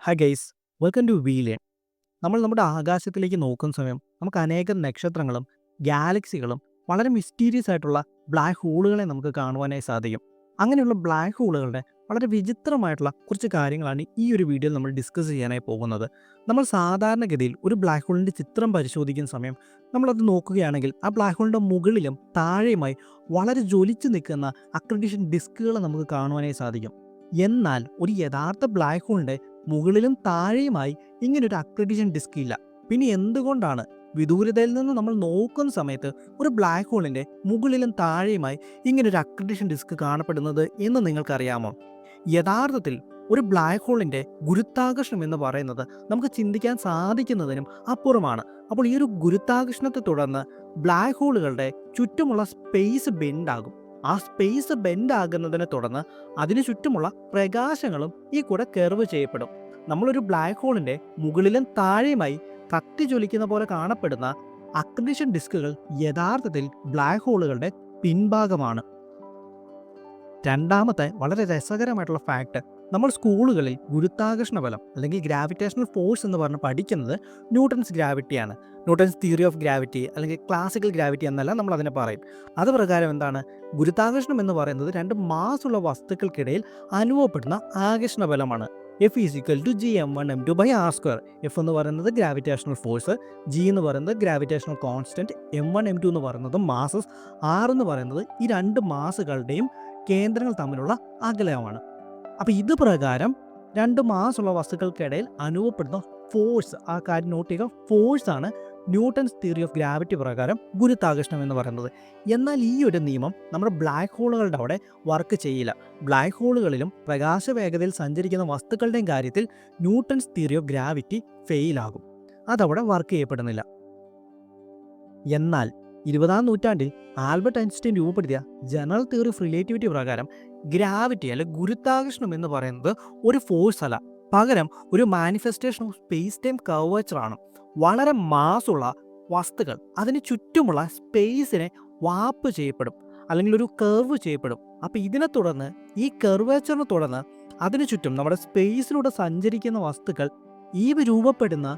Hi guys, welcome to WeLearn. നമ്മൾ നമ്മുടെ ആകാശത്തിലേക്ക് നോക്കുന്ന സമയം നമുക്ക് അനേകം നക്ഷത്രങ്ങളും ഗാലക്സികളും വളരെ മിസ്റ്റീരിയസ് ആയിട്ടുള്ള ബ്ലാക്ക് ഹോളുകളെ നമുക്ക് കാണുവാനായി സാധിക്കും. അങ്ങനെയുള്ള ബ്ലാക്ക് ഹോളുകളുടെ വളരെ വിചിത്രമായിട്ടുള്ള കുറച്ച് കാര്യങ്ങളാണ് ഈ ഒരു വീഡിയോയിൽ നമ്മൾ ഡിസ്കസ് ചെയ്യാനായി പോകുന്നത്. നമ്മൾ സാധാരണഗതിയിൽ ഒരു ബ്ലാക്ക് ഹോളിൻ്റെ ചിത്രം പരിശോധിക്കുന്ന സമയം നമ്മളത് നോക്കുകയാണെങ്കിൽ ആ ബ്ലാക്ക് ഹോളിൻ്റെ മുകളിലും താഴെയുമായി വളരെ ജ്വലിച്ചു നിൽക്കുന്ന അക്രഡിഷൻ ഡിസ്കുകൾ നമുക്ക് കാണുവാനായി സാധിക്കും. എന്നാൽ ഒരു യഥാർത്ഥ ബ്ലാക്ക് ഹോളിൻ്റെ മുകളിലും താഴെയുമായി ഇങ്ങനൊരു അക്രഡിഷൻ ഡിസ്ക് ഇല്ല. പിന്നെ എന്തുകൊണ്ടാണ് വിദൂരതയിൽ നിന്ന് നമ്മൾ നോക്കുന്ന സമയത്ത് ഒരു ബ്ലാക്ക് ഹോളിൻ്റെ മുകളിലും താഴെയുമായി ഇങ്ങനൊരു അക്രഡിഷൻ ഡിസ്ക് കാണപ്പെടുന്നത് എന്ന് നിങ്ങൾക്കറിയാമോ? യഥാർത്ഥത്തിൽ ഒരു ബ്ലാക്ക് ഹോളിൻ്റെ ഗുരുത്വാകർഷണം എന്ന് പറയുന്നത് നമുക്ക് ചിന്തിക്കാൻ സാധിക്കുന്നതിനും അപ്പുറമാണ്. അപ്പോൾ ഈ ഒരു ഗുരുത്വാകർഷണത്തെ തുടർന്ന് ബ്ലാക്ക് ഹോളുകളുടെ ചുറ്റുമുള്ള സ്പേസ് ബെൻഡാകും. ആ സ്പേസ് ബെൻഡാകുന്നതിനെ തുടർന്ന് അതിനു ചുറ്റുമുള്ള പ്രകാശങ്ങളും ഈ കൂടെ കർവ് ചെയ്യപ്പെടും. നമ്മളൊരു ബ്ലാക്ക് ഹോളിൻ്റെ മുകളിലും താഴെയുമായി കത്തി ജ്വലിക്കുന്ന പോലെ കാണപ്പെടുന്ന അക്രഡിഷൻ ഡിസ്കുകൾ യഥാർത്ഥത്തിൽ ബ്ലാക്ക് ഹോളുകളുടെ പിൻഭാഗമാണ്. രണ്ടാമത്തെ വളരെ രസകരമായിട്ടുള്ള ഫാക്ട്, നമ്മൾ സ്കൂളുകളിൽ ഗുരുത്വാകർഷണ ബലം അല്ലെങ്കിൽ ഗ്രാവിറ്റേഷണൽ ഫോഴ്സ് എന്ന് പറഞ്ഞ് പഠിക്കുന്നത് ന്യൂട്ടൺസ് ഗ്രാവിറ്റിയാണ്. ന്യൂട്ടൺസ് തിയറി ഓഫ് ഗ്രാവിറ്റി അല്ലെങ്കിൽ ക്ലാസിക്കൽ ഗ്രാവിറ്റി എന്നല്ല നമ്മൾ അതിനെ പറയും. അത് പ്രകാരം എന്താണ് ഗുരുത്വാകർഷണം എന്ന് പറയുന്നത് രണ്ട് മാസ്സുള്ള വസ്തുക്കൾക്കിടയിൽ അനുഭവപ്പെടുന്ന ആകർഷണ ബലമാണ്. F = Gm1m2/r². എഫ് എന്ന് പറയുന്നത് ഗ്രാവിറ്റേഷണൽ ഫോഴ്സ്, ജി എന്ന് പറയുന്നത് ഗ്രാവിറ്റേഷണൽ കോൺസ്റ്റൻറ്റ്, M1 M2 എന്ന് പറയുന്നത് മാസസ്, ആർ എന്ന് പറയുന്നത് ഈ രണ്ട് മാസുകളുടെയും കേന്ദ്രങ്ങൾ തമ്മിലുള്ള അകലമാണ്. അപ്പോൾ ഇത് പ്രകാരം രണ്ട് മാസ്സുള്ള വസ്തുക്കൾക്കിടയിൽ അനുഭവപ്പെടുന്ന ഫോഴ്സ്, ആ കാര്യം നോട്ട് ചെയ്യുക, ഫോഴ്സാണ് ന്യൂട്ടൺസ് തിയറി ഓഫ് ഗ്രാവിറ്റി പ്രകാരം ഗുരുത്വാകർഷണം എന്ന് പറയുന്നത്. എന്നാൽ ഈ ഒരു നിയമം നമ്മുടെ ബ്ലാക്ക് ഹോളുകളുടെ അവിടെ വർക്ക് ചെയ്യില്ല. ബ്ലാക്ക് ഹോളുകളിലും പ്രകാശ വേഗതയിൽ സഞ്ചരിക്കുന്ന വസ്തുക്കളുടെയും കാര്യത്തിൽ ന്യൂട്ടൺസ് തിയറി ഓഫ് ഗ്രാവിറ്റി ഫെയിലാകും. അതവിടെ വർക്ക് ചെയ്യപ്പെടുന്നില്ല. എന്നാൽ 20-ാം നൂറ്റാണ്ടിൽ ആൽബർട്ട് ഐൻസ്റ്റീൻ രൂപപ്പെടുത്തിയ ജനറൽ തിയറി ഓഫ് റിലേറ്റിവിറ്റി പ്രകാരം ഗ്രാവിറ്റി അല്ലെങ്കിൽ ഗുരുത്വാകർഷണം എന്ന് പറയുന്നത് ഒരു ഫോഴ്സ് അല്ല, പകരം ഒരു മാനിഫെസ്റ്റേഷൻ ഓഫ് സ്പേസ് ടൈം കർവേച്ചറാണ്. വളരെ മാസ്സുള്ള വസ്തുക്കൾ അതിന് ചുറ്റുമുള്ള സ്പേസിനെ വാപ്പ് ചെയ്യപ്പെടും അല്ലെങ്കിൽ ഒരു കർവ് ചെയ്യപ്പെടും. അപ്പോൾ ഇതിനെ തുടർന്ന് ഈ കർവേച്ചറിനെ തുടർന്ന് അതിനു ചുറ്റും നമ്മുടെ സ്പേസിലൂടെ സഞ്ചരിക്കുന്ന വസ്തുക്കൾ ഈ രൂപപ്പെടുന്ന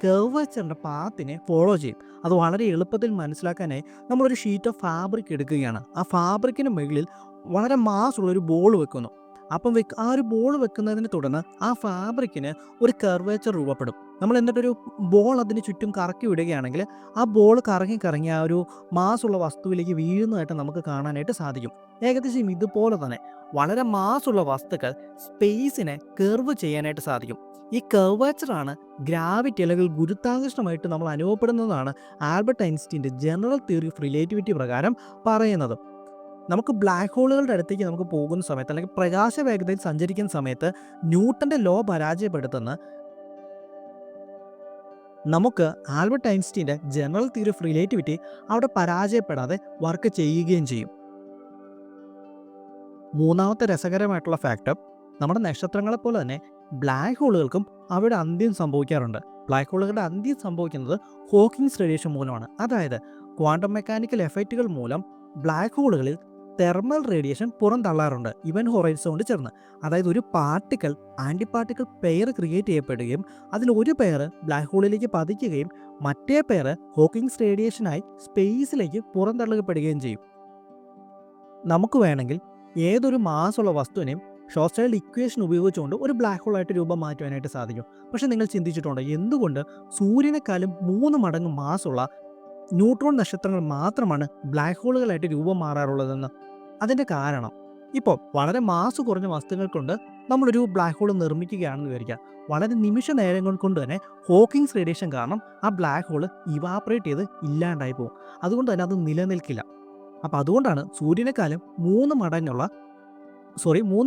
കർവേച്ചറിൻ്റെ പാത്തിനെ ഫോളോ ചെയ്യും. അത് വളരെ എളുപ്പത്തിൽ മനസ്സിലാക്കാനായി നമ്മളൊരു ഷീറ്റ് ഓഫ് ഫാബ്രിക് എടുക്കുകയാണ്. ആ ഫാബ്രിക്കിന് മുകളിൽ വളരെ മാസ്സുള്ളൊരു ബോൾ വെക്കുന്നു. അപ്പം ആ ഒരു ബോൾ വെക്കുന്നതിനെ തുടർന്ന് ആ ഫാബ്രിക്കിന് ഒരു കർവേച്ചർ രൂപപ്പെടും. നമ്മൾ എന്നിട്ടൊരു ബോൾ അതിന് ചുറ്റും കറക്കി വിടുകയാണെങ്കിൽ ആ ബോൾ കറങ്ങി ആ ഒരു മാസ്സുള്ള വസ്തുവിലേക്ക് വീഴുന്നതായിട്ട് നമുക്ക് കാണാനായിട്ട് സാധിക്കും. ഏകദേശം ഇതുപോലെ തന്നെ വളരെ മാസ്സുള്ള വസ്തുക്കൾ സ്പേസിനെ കർവ് ചെയ്യാനായിട്ട് സാധിക്കും. ഈ കർവേച്ചറാണ് ഗ്രാവിറ്റി അല്ലെങ്കിൽ ഗുരുത്വാകർഷണമായിട്ട് നമ്മൾ അനുഭവപ്പെടുന്നതാണ് ആൽബർട്ട് ഐൻസ്റ്റീൻ്റെ ജനറൽ തിയറി ഓഫ് റിലേറ്റിവിറ്റി പ്രകാരം പറയുന്നത്. നമുക്ക് ബ്ലാക്ക് ഹോളുകളുടെ അടുത്തേക്ക് നമുക്ക് പോകുന്ന സമയത്ത് അല്ലെങ്കിൽ പ്രകാശ വേഗതയിൽ സഞ്ചരിക്കുന്ന സമയത്ത് ന്യൂട്ടൻ്റെ ലോ പരാജയപ്പെടുത്തുന്ന നമുക്ക് ആൽബർട്ട് ഐൻസ്റ്റീൻ്റെ ജനറൽ തിയറി ഓഫ് റിലേറ്റിവിറ്റി അവിടെ പരാജയപ്പെടാതെ വർക്ക് ചെയ്യുകയും ചെയ്യും. മൂന്നാമത്തെ രസകരമായിട്ടുള്ള ഫാക്ടർ, നമ്മുടെ നക്ഷത്രങ്ങളെപ്പോലെ തന്നെ ബ്ലാക്ക് ഹോളുകൾക്കും അവയുടെ അന്ത്യം സംഭവിക്കാറുണ്ട്. ബ്ലാക്ക് ഹോളുകളുടെ അന്ത്യം സംഭവിക്കുന്നത് ഹോക്കിങ്സ് റേഡിയേഷൻ മൂലമാണ്. അതായത് ക്വാണ്ടം മെക്കാനിക്കൽ എഫക്റ്റുകൾ മൂലം ബ്ലാക്ക് ഹോളുകളിൽ തെർമൽ റേഡിയേഷൻ പുറന്തള്ളാറുണ്ട് ഇവൻ ഹൊറൈസോണിനോട് ചേർന്ന്. അതായത് ഒരു particle antiparticle pair create ചെയ്യപ്പെടുകയും അതിൽ ഒരു പെയർ ബ്ലാക്ക് ഹോളിലേക്ക് പതിക്കുകയും മറ്റേ പെയർ ഹോക്കിങ്സ് റേഡിയേഷനായി സ്പേസിലേക്ക് പുറന്തള്ളപ്പെടുകയും ചെയ്യും. നമുക്ക് വേണമെങ്കിൽ ഏതൊരു മാസ്സുള്ള വസ്തുവിനെയും ഷോർട്ട്സൈൽഡ് ഇക്വേഷൻ ഉപയോഗിച്ചുകൊണ്ട് ഒരു ബ്ലാക്ക് ഹോളായിട്ട് രൂപം മാറ്റുവാനായിട്ട് സാധിക്കും. പക്ഷേ നിങ്ങൾ ചിന്തിച്ചിട്ടുണ്ടോ എന്തുകൊണ്ട് സൂര്യനെക്കാളും 3 മടങ്ങ് മാസ്സുള്ള ന്യൂട്രോൺ നക്ഷത്രങ്ങൾ മാത്രമാണ് ബ്ലാക്ക് ഹോളുകളായിട്ട് രൂപം മാറാറുള്ളതെന്ന്? അതിൻ്റെ കാരണം, ഇപ്പോൾ വളരെ മാസ് കുറഞ്ഞ വസ്തുക്കൾ കൊണ്ട് നമ്മളൊരു ബ്ലാക്ക് ഹോൾ നിർമ്മിക്കുകയാണെന്ന് വിചാരിക്കുക. വളരെ നിമിഷ നേരങ്ങൾ കൊണ്ട് തന്നെ ഹോക്കിങ്സ് റേഡിയേഷൻ കാരണം ആ ബ്ലാക്ക് ഹോൾ ഇവാപ്പറേറ്റ് ചെയ്ത് ഇല്ലാണ്ടായി പോകും. അതുകൊണ്ട് തന്നെ അത് നിലനിൽക്കില്ല. അപ്പോൾ അതുകൊണ്ടാണ് സൂര്യനെക്കാളും 3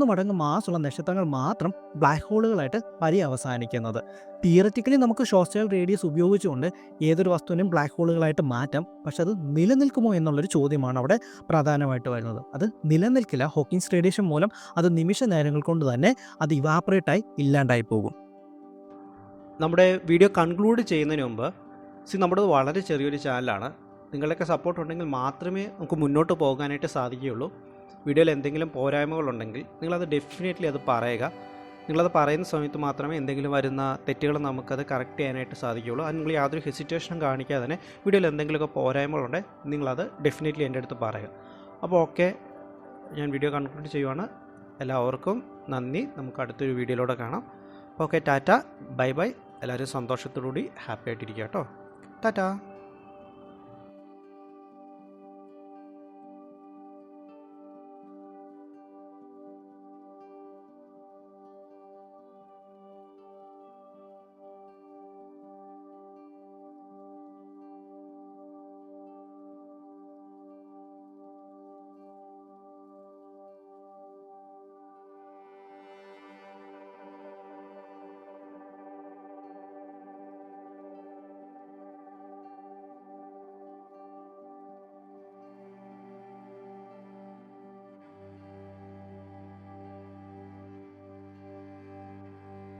മടങ്ങ് മാസ്സുള്ള നക്ഷത്രങ്ങൾ മാത്രം ബ്ലാക്ക് ഹോളുകളായിട്ട് പര്യവസാനിക്കുന്നത്. തിയററ്റിക്കലി നമുക്ക് ഷോർട്ട്സൈൽഡ് റേഡിയസ് ഉപയോഗിച്ചുകൊണ്ട് ഏതൊരു വസ്തുവിനെയും ബ്ലാക്ക് ഹോളുകളായിട്ട് മാറ്റാം. പക്ഷെ അത് നിലനിൽക്കുമോ എന്നുള്ളൊരു ചോദ്യമാണ് അവിടെ പ്രധാനമായിട്ട് വരുന്നത്. അത് നിലനിൽക്കില്ല. ഹോക്കിങ്സ് റേഡിയേഷൻ മൂലം അത് നിമിഷ നേരങ്ങൾ കൊണ്ട് തന്നെ അത് ഇവാപ്പറേറ്റായി ഇല്ലാണ്ടായി പോകും. നമ്മുടെ വീഡിയോ കൺക്ലൂഡ് ചെയ്യുന്നതിന് മുമ്പ് നമ്മുടെ വളരെ ചെറിയൊരു ചാനലാണ്. നിങ്ങളുടെയൊക്കെ സപ്പോർട്ട് ഉണ്ടെങ്കിൽ മാത്രമേ നമുക്ക് മുന്നോട്ട് പോകാനായിട്ട് സാധിക്കുകയുള്ളൂ. വീഡിയോയിൽ എന്തെങ്കിലും പോരായ്മകളുണ്ടെങ്കിൽ നിങ്ങളത് ഡെഫിനറ്റ്ലി അത് പറയുക. നിങ്ങളത് പറയുന്ന സമയത്ത് മാത്രമേ എന്തെങ്കിലും വരുന്ന തെറ്റുകൾ നമുക്കത് കറക്റ്റ് ചെയ്യാനായിട്ട് സാധിക്കുകയുള്ളൂ. അത് നിങ്ങൾ യാതൊരു ഹെസിറ്റേഷനും കാണിക്കാതെ തന്നെ വീഡിയോയിൽ എന്തെങ്കിലുമൊക്കെ പോരായ്മകളുണ്ടെങ്കിൽ നിങ്ങളത് ഡെഫിനറ്റ്ലി എൻ്റെ അടുത്ത് പറയുക. അപ്പോൾ ഓക്കെ, ഞാൻ വീഡിയോ കൺക്ലൂഡ് ചെയ്യുവാണ്. എല്ലാവർക്കും നന്ദി. നമുക്ക് അടുത്തൊരു വീഡിയോയിലൂടെ കാണാം. Okay, Tata, bye bye. എല്ലാവരും സന്തോഷത്തോടുകൂടി ഹാപ്പി ആയിട്ടിരിക്കുക കേട്ടോ. ടാറ്റ.